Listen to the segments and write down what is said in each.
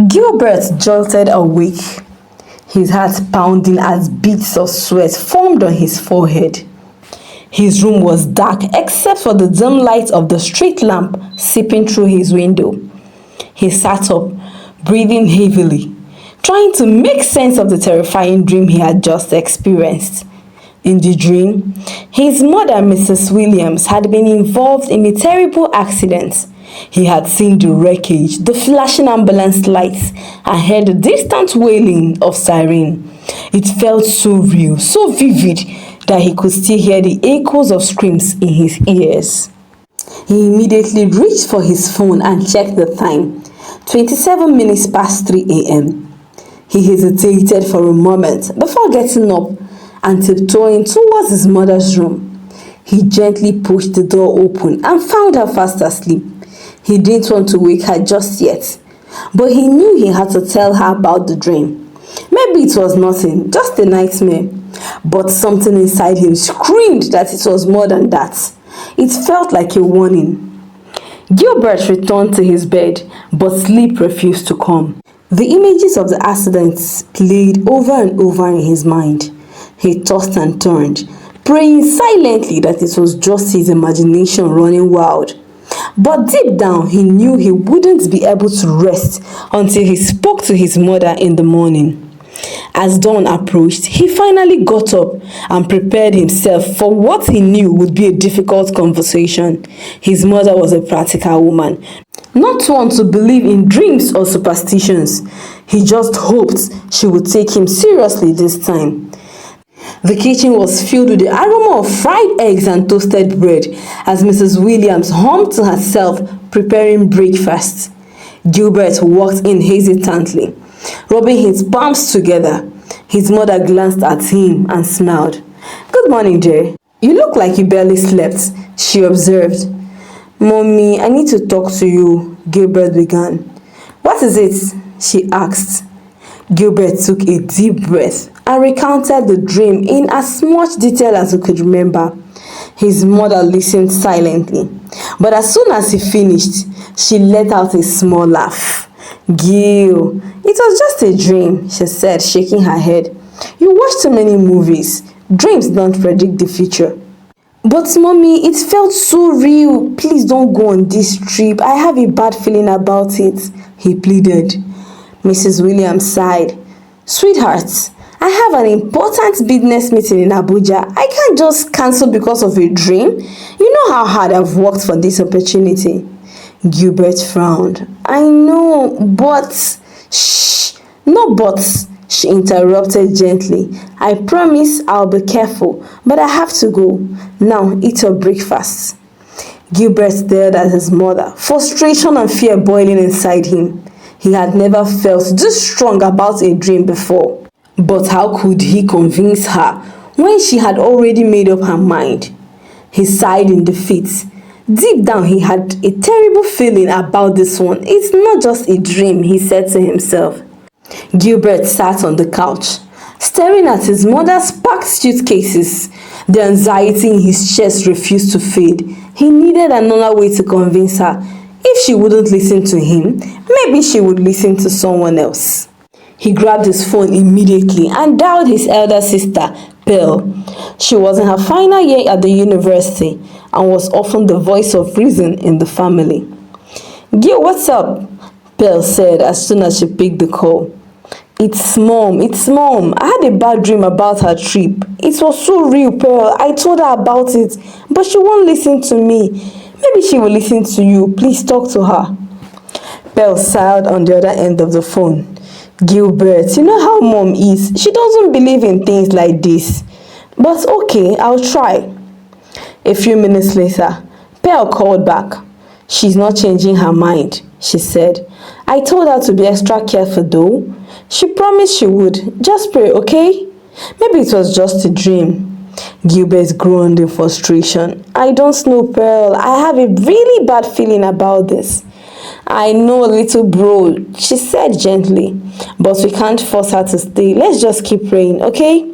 Gilbert jolted awake, his heart pounding as beads of sweat formed on his forehead. His room was dark except for the dim light of the street lamp seeping through his window. He sat up, breathing heavily, trying to make sense of the terrifying dream he had just experienced. In the dream, his mother, Mrs. Williams, had been involved in a terrible accident. He had seen the wreckage, the flashing ambulance lights, and heard the distant wailing of siren. It felt so real, so vivid, that he could still hear the echoes of screams in his ears. He immediately reached for his phone and checked the time, 27 minutes past 3 a.m. He hesitated for a moment before getting up and tiptoeing towards his mother's room. He gently pushed the door open and found her fast asleep. He didn't want to wake her just yet, but he knew he had to tell her about the dream. Maybe it was nothing, just a nightmare, but something inside him screamed that it was more than that. It felt like a warning. Gilbert returned to his bed, but sleep refused to come. The images of the accidents played over and over in his mind. He tossed and turned, praying silently that it was just his imagination running wild. But deep down, he knew he wouldn't be able to rest until he spoke to his mother in the morning. As dawn approached, he finally got up and prepared himself for what he knew would be a difficult conversation. His mother was a practical woman, not one to believe in dreams or superstitions. He just hoped she would take him seriously this time. The kitchen was filled with the aroma of fried eggs and toasted bread as Mrs. Williams hummed to herself, preparing breakfast. Gilbert walked in hesitantly, rubbing his palms together. His mother glanced at him and smiled. "Good morning, dear. You look like you barely slept," she observed. "Mommy, I need to talk to you," Gilbert began. "What is it?" she asked. Gilbert took a deep breath and recounted the dream in as much detail as he could remember. His mother listened silently, but as soon as he finished, she let out a small laugh. "Gil, it was just a dream," she said, shaking her head. "You watch too many movies. Dreams don't predict the future." "But mommy, it felt so real. Please don't go on this trip. I have a bad feeling about it," he pleaded. Mrs. Williams sighed. "Sweetheart, I have an important business meeting in Abuja. I can't just cancel because of a dream. You know how hard I've worked for this opportunity." Gilbert frowned. "I know, but..." "Shh, no buts," she interrupted gently. "I promise I'll be careful, but I have to go. Now eat your breakfast." Gilbert stared at his mother, frustration and fear boiling inside him. He had never felt this strong about a dream before. But how could he convince her when she had already made up her mind? He sighed in defeat. Deep down, he had a terrible feeling about this one. "It's not just a dream," he said to himself. Gilbert sat on the couch, staring at his mother's packed suitcases. The anxiety in his chest refused to fade. He needed another way to convince her. If she wouldn't listen to him, maybe she would listen to someone else. He grabbed his phone immediately and dialed his elder sister, Pearl. She was in her final year at the university and was often the voice of reason in the family. "Gil, what's up?" Pearl said as soon as she picked the call. It's mom. I had a bad dream about her trip. It was so real, Pearl. I told her about it, but she won't listen to me. Maybe she will listen to you. Please talk to her." Pearl sighed on the other end of the phone. "Gilbert, you know how mom is. She doesn't believe in things like this. But okay, I'll try." A few minutes later, Pearl called back. "She's not changing her mind," she said. "I told her to be extra careful though. She promised she would. Just pray, okay? Maybe it was just a dream." Gilbert groaned in frustration. "I don't know, Pearl. I have a really bad feeling about this." "I know, little bro," she said gently. "But we can't force her to stay. Let's just keep praying, okay?"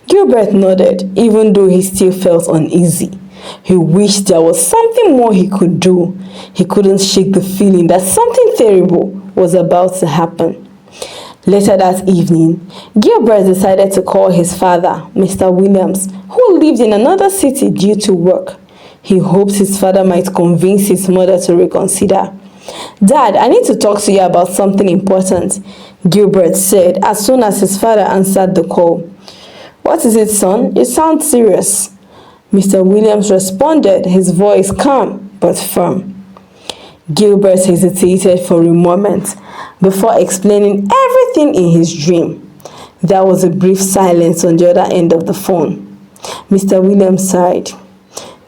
Gilbert nodded, even though he still felt uneasy. He wished there was something more he could do. He couldn't shake the feeling that something terrible was about to happen. Later that evening, Gilbert decided to call his father, Mr. Williams, who lived in another city due to work. He hoped his father might convince his mother to reconsider. "Dad, I need to talk to you about something important," Gilbert said as soon as his father answered the call. "What is it, son? You sound serious." Mr. Williams responded, his voice calm but firm. Gilbert hesitated for a moment before explaining everything in his dream. There was a brief silence on the other end of the phone. Mr. Williams sighed.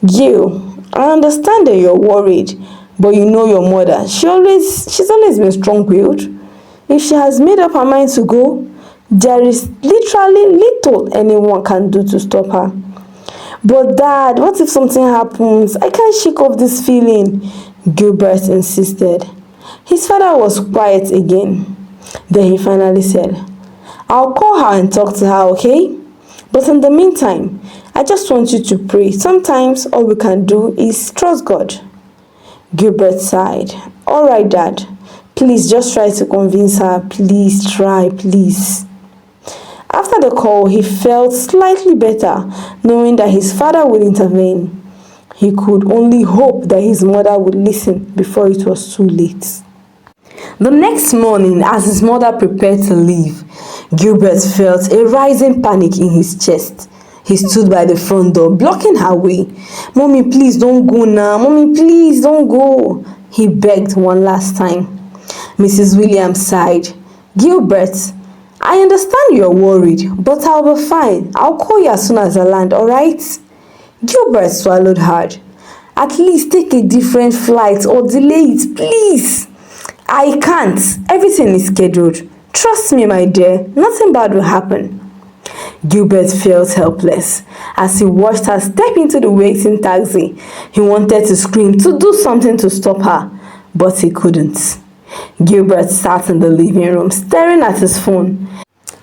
"Gil, I understand that you're worried, but you know your mother. She's always been strong-willed. If she has made up her mind to go, there is literally little anyone can do to stop her." "But Dad, what if something happens? I can't shake off this feeling," Gilbert insisted. His father was quiet again. Then he finally said, "I'll call her and talk to her, okay? But in the meantime, I just want you to pray. Sometimes all we can do is trust God." Gilbert sighed. "All right, Dad. Please just try to convince her. Please try, please." After the call, he felt slightly better, knowing that his father would intervene. He could only hope that his mother would listen before it was too late. The next morning, as his mother prepared to leave, Gilbert felt a rising panic in his chest. He stood by the front door, blocking her way. "Mommy, please don't go now. Mommy, please don't go," he begged one last time. Mrs. Williams sighed. "Gilbert, I understand you're worried, but I'll be fine. I'll call you as soon as I land, alright?" Gilbert swallowed hard. "At least take a different flight or delay it, please." "I can't. Everything is scheduled. Trust me, my dear. Nothing bad will happen." Gilbert felt helpless as he watched her step into the waiting taxi. He wanted to scream, to do something to stop her, but he couldn't. Gilbert sat in the living room, staring at his phone.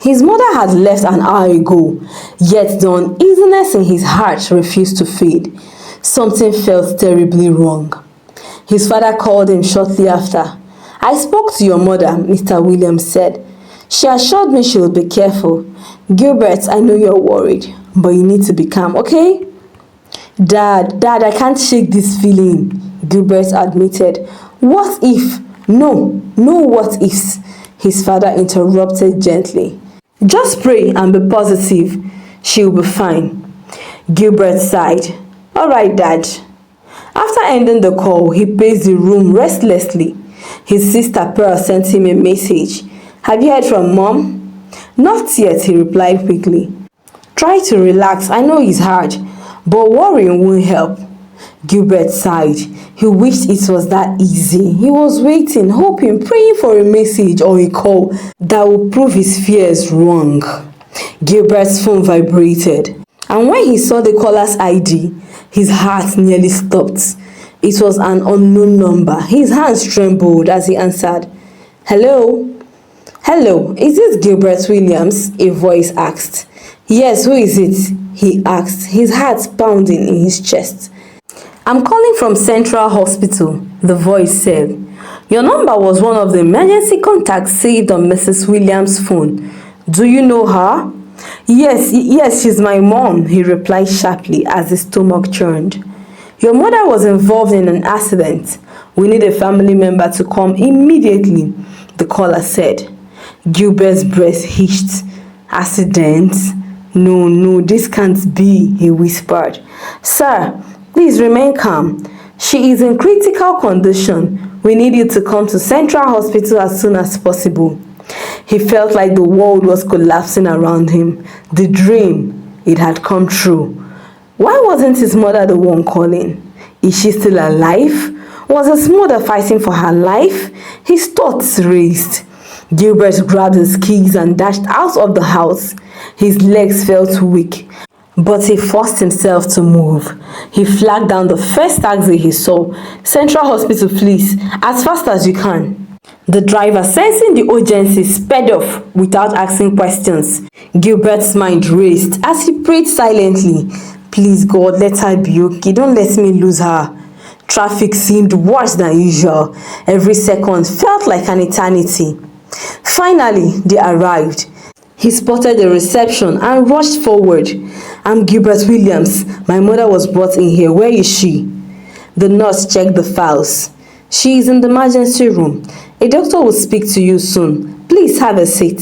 His mother had left an hour ago, yet the uneasiness in his heart refused to fade. Something felt terribly wrong. His father called him shortly after. "I spoke to your mother," Mr. Williams said. "She assured me she would be careful. Gilbert, I know you're worried, but you need to be calm, okay?" Dad, I can't shake this feeling," Gilbert admitted. "What if?" No what ifs," his father interrupted gently. "Just pray and be positive. She'll be fine." Gilbert sighed. "All right, Dad." After ending the call, he paced the room restlessly. His sister Pearl sent him a message. "Have you heard from Mom?" "Not yet," he replied quickly. "Try to relax. I know it's hard, but worrying won't help." Gilbert sighed. He wished it was that easy. He was waiting, hoping, praying for a message or a call that would prove his fears wrong. Gilbert's phone vibrated, and when he saw the caller's ID, his heart nearly stopped. It was an unknown number. His hands trembled as he answered. "Hello? Hello, is this Gilbert Williams?" a voice asked. "Yes, who is it?" he asked, his heart pounding in his chest. "I'm calling from Central Hospital," the voice said. "Your number was one of the emergency contacts saved on Mrs. Williams' phone. Do you know her?" Yes, she's my mom," he replied sharply as his stomach churned. "Your mother was involved in an accident. We need a family member to come immediately," the caller said. Gilbert's breath hitched. "Accident? No, this can't be," he whispered. "Sir, please remain calm. She is in critical condition. We need you to come to Central Hospital as soon as possible." He felt like the world was collapsing around him. The dream, it had come true. Why wasn't his mother the one calling? Is she still alive? Was his mother fighting for her life? His thoughts raced. Gilbert grabbed his keys and dashed out of the house. His legs felt weak, but he forced himself to move. He flagged down the first taxi he saw. "Central Hospital, please, as fast as you can." The driver, sensing the urgency, sped off without asking questions. Gilbert's mind raced as he prayed silently. "Please, God, let her be okay. Don't let me lose her." Traffic seemed worse than usual. Every second felt like an eternity. Finally, they arrived. He spotted the reception and rushed forward. "I'm Gilbert Williams. My mother was brought in here. Where is she?" The nurse checked the files. "She is in the emergency room. A doctor will speak to you soon. Please have a seat."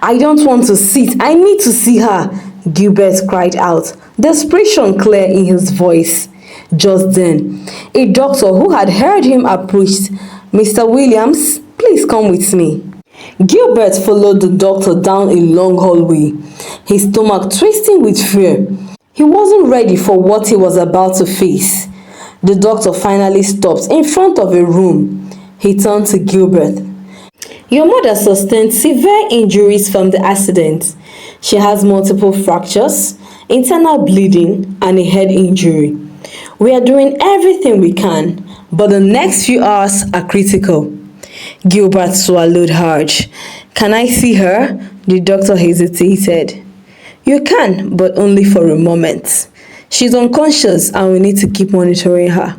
"I don't want to sit. I need to see her," Gilbert cried out, desperation clear in his voice. Just then, a doctor who had heard him approached. "Mr. Williams, please come with me." Gilbert followed the doctor down a long hallway, his stomach twisting with fear. He wasn't ready for what he was about to face. The doctor finally stopped in front of a room. He turned to Gilbert. "Your mother sustained severe injuries from the accident. She has multiple fractures, internal bleeding, and a head injury. We are doing everything we can, but the next few hours are critical." Gilbert swallowed hard. "Can I see her?" The doctor hesitated. "You can, but only for a moment. She's unconscious and we need to keep monitoring her."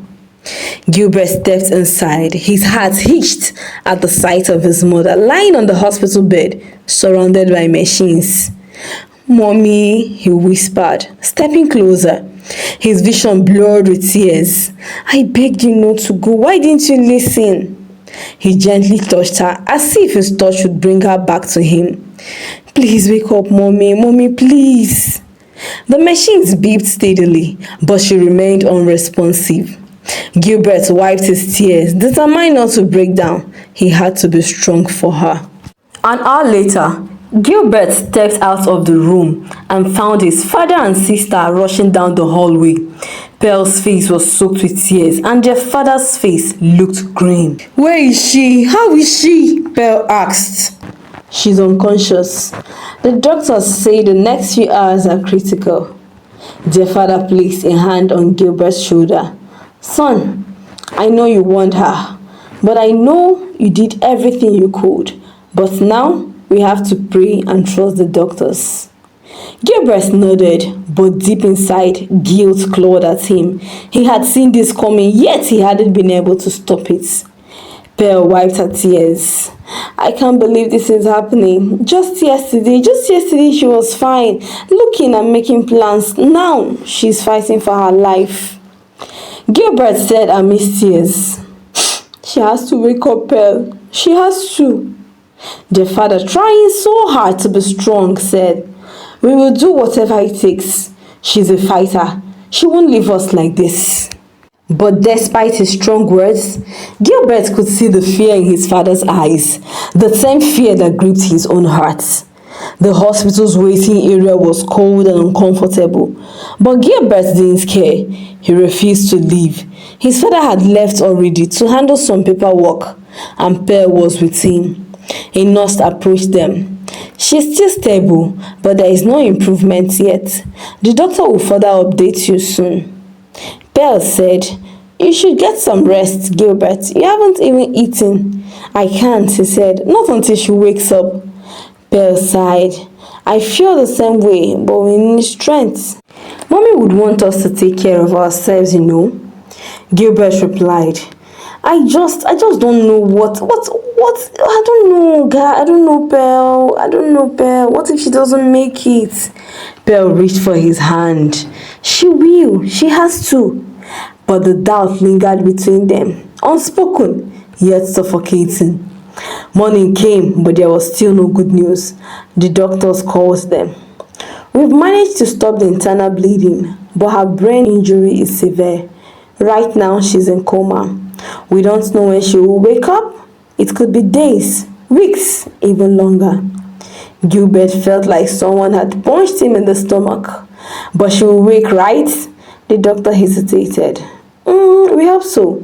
Gilbert stepped inside. His heart hitched at the sight of his mother lying on the hospital bed, surrounded by machines. "Mommy," he whispered, stepping closer. His vision blurred with tears. "I begged you not to go. Why didn't you listen?" He gently touched her as if his touch would bring her back to him. "Please wake up, Mommy. Mommy, please." The machines beeped steadily, but she remained unresponsive. Gilbert wiped his tears, determined not to break down. He had to be strong for her. An hour later, Gilbert stepped out of the room and found his father and sister rushing down the hallway. Pearl's face was soaked with tears and their father's face looked grim. "Where is she? How is she?" Pearl asked. "She's unconscious. The doctors say the next few hours are critical." Their father placed a hand on Gilbert's shoulder. "Son, I know you want her, but I know you did everything you could. But now we have to pray and trust the doctors." Gilbert nodded, but deep inside, guilt clawed at him. He had seen this coming, yet he hadn't been able to stop it. Pearl wiped her tears. "I can't believe this is happening. Just yesterday she was fine, looking and making plans. Now she's fighting for her life." Gilbert said amidst tears, "She has to wake up, Pearl. She has to." Their father, trying so hard to be strong, said, "We will do whatever it takes. She's a fighter. She won't leave us like this." But despite his strong words, Gilbert could see the fear in his father's eyes, the same fear that gripped his own heart. The hospital's waiting area was cold and uncomfortable, but Gilbert didn't care. He refused to leave. His father had left already to handle some paperwork, and Pearl was with him. A nurse approached them. "She's still stable, but there is no improvement yet. The doctor will further update you soon." Pearl said, "You should get some rest, Gilbert. You haven't even eaten." "I can't," he said. "Not until she wakes up." Pearl sighed. "I feel the same way, but we need strength. Mommy would want us to take care of ourselves, you know." Gilbert replied, I just don't know what, I don't know, God, I don't know, Pearl. What if she doesn't make it?" Pearl reached for his hand. "She will, she has to." But the doubt lingered between them, unspoken, yet suffocating. Morning came, but there was still no good news. The doctors called them. "We've managed to stop the internal bleeding, but her brain injury is severe. Right now, she's in coma. We don't know when she will wake up. It could be days, weeks, even longer." Gilbert felt like someone had punched him in the stomach. "But she will wake, right?" The doctor hesitated. We hope so.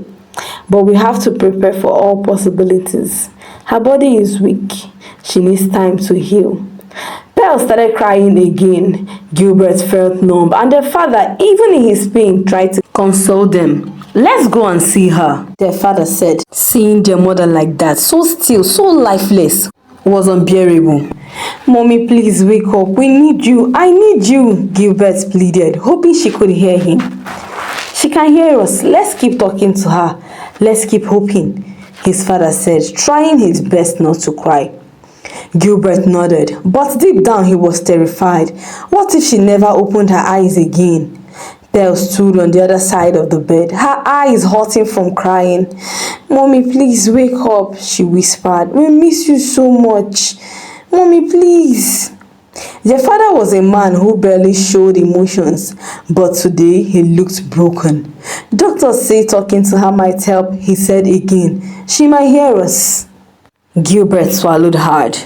But we have to prepare for all possibilities. Her body is weak. She needs time to heal." Pearl started crying again. Gilbert felt numb, and their father, even in his pain, tried to console them. "Let's go and see her," their father said. Seeing their mother like that, so still, so lifeless, was unbearable. "Mommy, please wake up. We need you. I need you," Gilbert pleaded, hoping she could hear him. She She can hear us. Let's keep talking to her. Let's keep hoping, his father said, trying his best not to cry. Gilbert nodded, but deep down he was terrified. What if she never opened her eyes again? Pearl stood on the other side of the bed, her eyes hurting from crying. "Mommy, please wake up," she whispered. "We miss you so much. Mommy, please." Their father was a man who barely showed emotions, but today he looked broken. "Doctors say talking to her might help," he said again. "She might hear us." Gilbert swallowed hard.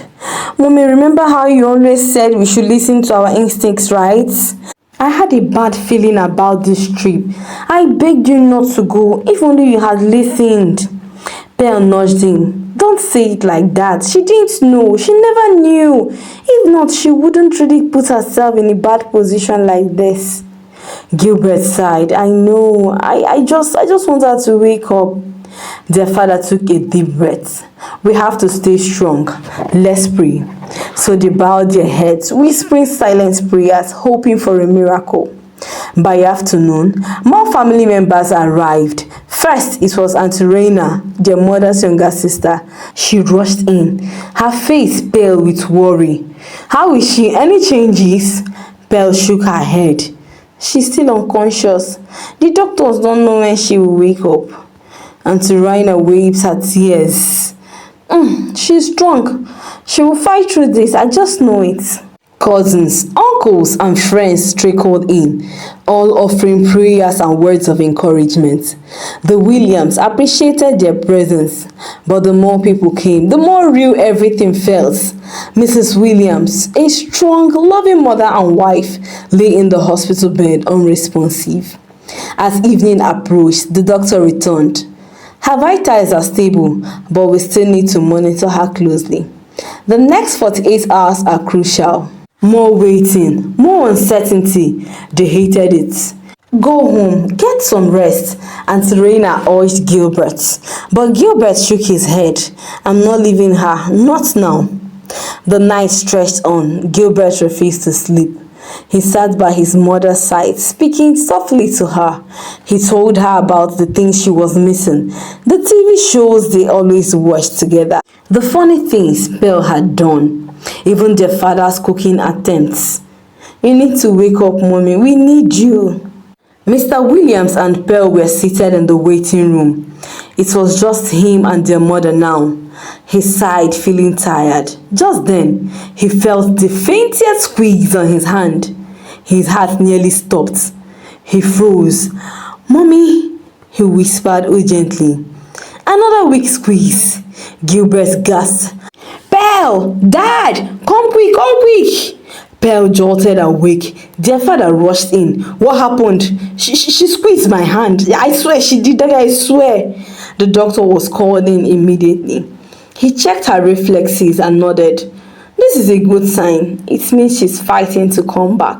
"Mommy, remember how you always said we should listen to our instincts, right? I had a bad feeling about this trip. I begged you not to go, if only you had listened." Pearl nudged him. "Don't say it like that. She didn't know. She never knew. If not, she wouldn't really put herself in a bad position like this." Gilbert sighed. "I know. I just want her to wake up." Their father took a deep breath. "We have to stay strong. Let's pray." So they bowed their heads, whispering silent prayers, hoping for a miracle. By afternoon, more family members arrived. First, it was Auntie Reina, their mother's younger sister. She rushed in, her face pale with worry. "How is she? Any changes?" Pearl shook her head. "She's still unconscious. The doctors don't know when she will wake up." Auntie Reina wipes her tears. She's strong. She will fight through this. I just know it." Cousins, uncles, and friends trickled in, all offering prayers and words of encouragement. The Williams appreciated their presence, but the more people came, the more real everything felt. Mrs. Williams, a strong, loving mother and wife, lay in the hospital bed unresponsive. As evening approached, the doctor returned. "Her vitals are stable, but we still need to monitor her closely. The next 48 hours are crucial." More waiting, more uncertainty. They hated it. "Go home, get some rest," Auntie Reina urged Gilbert. But Gilbert shook his head. "I'm not leaving her, not now." The night stretched on. Gilbert refused to sleep. He sat by his mother's side, speaking softly to her. He told her about the things she was missing, the TV shows they always watched together, the funny things Pearl had done, even their father's cooking attempts. "You need to wake up, Mommy. We need you." Mr. Williams and Pearl were seated in the waiting room. It was just him and their mother now. He sighed, feeling tired. Just then, he felt the faintest squeeze on his hand. His heart nearly stopped. He froze. "Mommy," he whispered urgently. "Another weak squeeze." Gilbert gasped. "Pearl! Dad! Come quick, come quick!" Pearl jolted awake. Their father rushed in. "What happened?" She squeezed my hand. "I swear she did that, I swear." The doctor was called in immediately. He checked her reflexes and nodded. "This is a good sign. It means she's fighting to come back."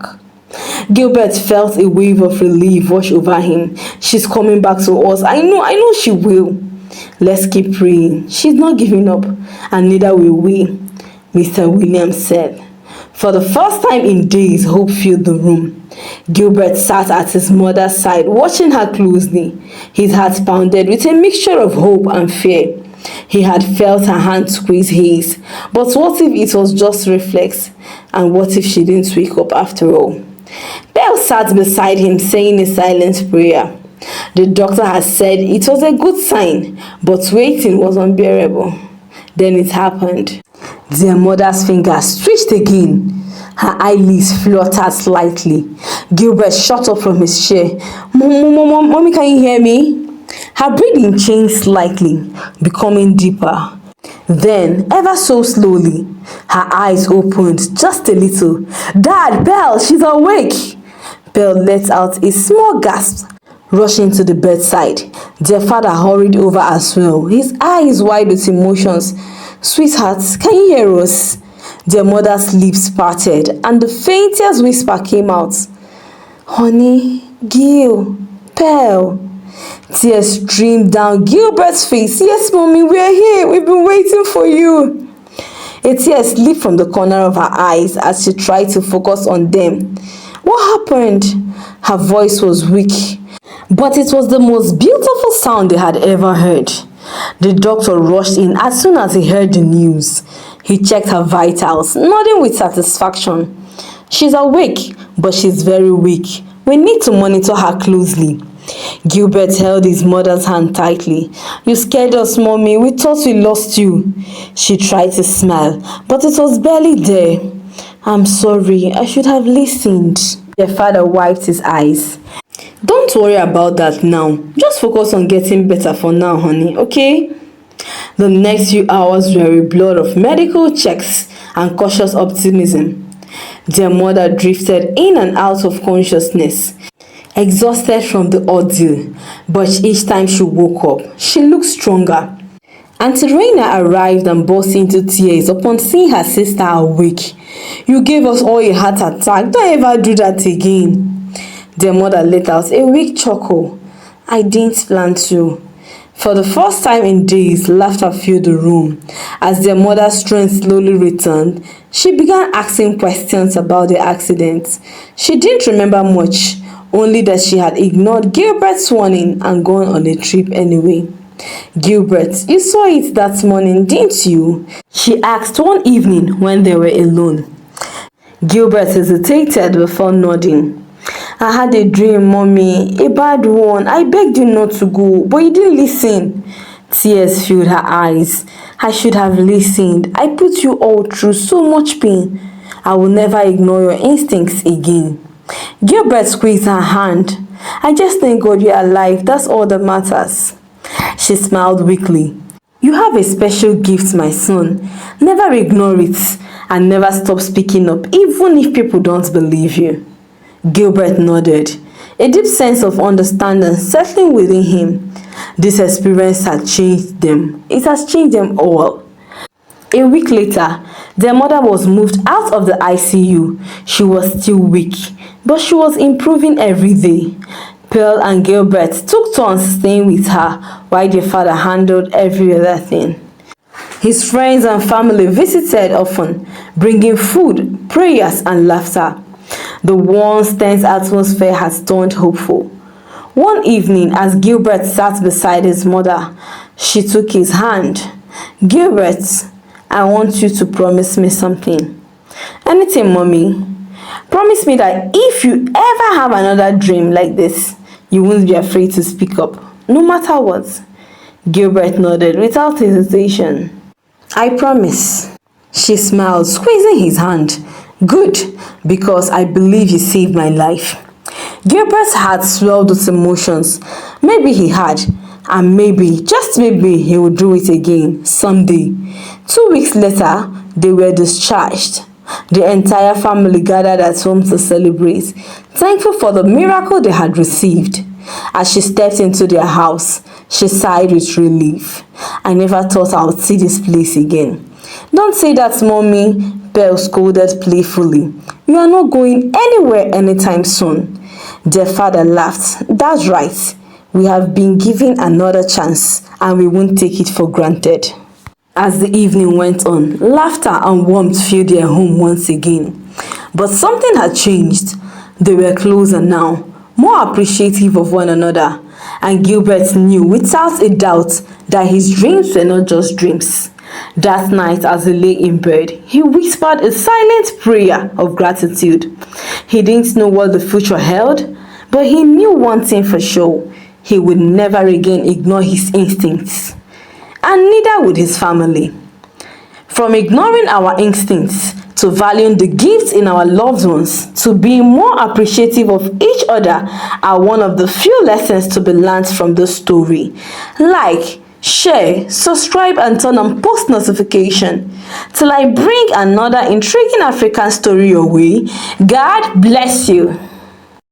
Gilbert felt a wave of relief wash over him. "She's coming back to us. I know she will." "Let's keep praying. She's not giving up, and neither will we," Mr. Williams said. For the first time in days, hope filled the room. Gilbert sat at his mother's side, watching her closely. His heart pounded with a mixture of hope and fear. He had felt her hand squeeze his. But what if it was just reflex? And what if she didn't wake up after all? Pearl sat beside him, saying a silent prayer. The doctor had said it was a good sign, but waiting was unbearable. Then it happened. Their mother's fingers twitched again. Her eyelids fluttered slightly. Gilbert shot up from his chair. Mommy, can you hear me?" Her breathing changed slightly, becoming deeper. Then, ever so slowly, her eyes opened just a little. "Dad, Pearl, she's awake!" Pearl let out a small gasp, rushing to the bedside. Their father hurried over as well, his eyes wide with emotions. "Sweetheart, can you hear us?" Their mother's lips parted, and the faintest whisper came out. "Honey, Gil, Pearl." Tears streamed down Gilbert's face. "Yes, Mommy, we're here. We've been waiting for you." A tear slipped from the corner of her eyes as she tried to focus on them. "What happened?" Her voice was weak. But it was the most beautiful sound they had ever heard. The doctor rushed in as soon as he heard the news. He checked her vitals, nodding with satisfaction. She's awake, but she's very weak. We need to monitor her closely. Gilbert held his mother's hand tightly. You scared us, Mommy. We thought we lost you. She tried to smile, but it was barely there. I'm sorry. I should have listened. Their father wiped his eyes. Don't worry about that now. Just focus on getting better for now, honey, okay? The next few hours were a blur of medical checks and cautious optimism. Their mother drifted in and out of consciousness, exhausted from the ordeal, but each time she woke up, she looked stronger. Auntie Reina arrived and burst into tears upon seeing her sister awake. You gave us all a heart attack. Don't ever do that again. Their mother let out a weak chuckle. I didn't plan to. For the first time in days, laughter filled the room. As their mother's strength slowly returned, she began asking questions about the accident. She didn't remember much, only that she had ignored Gilbert's warning and gone on a trip anyway. Gilbert, you saw it that morning, didn't you? She asked one evening when they were alone. Gilbert hesitated before nodding. I had a dream, Mommy, a bad one. I begged you not to go, but you didn't listen. Tears filled her eyes. I should have listened. I put you all through so much pain. I will never ignore your instincts again. Gilbert squeezed her hand. I just thank God you're alive. That's all that matters. She smiled weakly. You have a special gift, my son. Never ignore it and never stop speaking up, even if people don't believe you. Gilbert nodded, a deep sense of understanding settling within him. This experience had changed them. It has changed them all. A week later, their mother was moved out of the ICU. She was still weak, but she was improving every day. Pearl and Gilbert took turns staying with her while their father handled every other thing. His friends and family visited often, bringing food, prayers, and laughter. The once tense atmosphere had turned hopeful. One evening, as Gilbert sat beside his mother, she took his hand. Gilbert, I want you to promise me something. Anything, Mommy. Promise me that if you ever have another dream like this, you won't be afraid to speak up, no matter what. Gilbert nodded without hesitation. I promise. She smiled, squeezing his hand. Good, because I believe you saved my life. Gilbert's heart swelled with emotions. Maybe he had, and maybe, just maybe, he would do it again someday. 2 weeks later, they were discharged. The entire family gathered at home to celebrate, thankful for the miracle they had received. As she stepped into their house, she sighed with relief. I never thought I would see this place again. Don't say that, Mommy, Pearl scolded playfully. You are not going anywhere anytime soon. Their father laughed. That's right. We have been given another chance and we won't take it for granted. As the evening went on, laughter and warmth filled their home once again. But something had changed. They were closer now, more appreciative of one another, and Gilbert knew without a doubt that his dreams were not just dreams. That night, as he lay in bed, he whispered a silent prayer of gratitude. He didn't know what the future held, but he knew one thing for sure: he would never again ignore his instincts. And neither would his family. From ignoring our instincts to valuing the gifts in our loved ones to being more appreciative of each other are one of the few lessons to be learned from this story. Like, share, subscribe, and turn on post notification. Till I bring another intriguing African story your way, God bless you.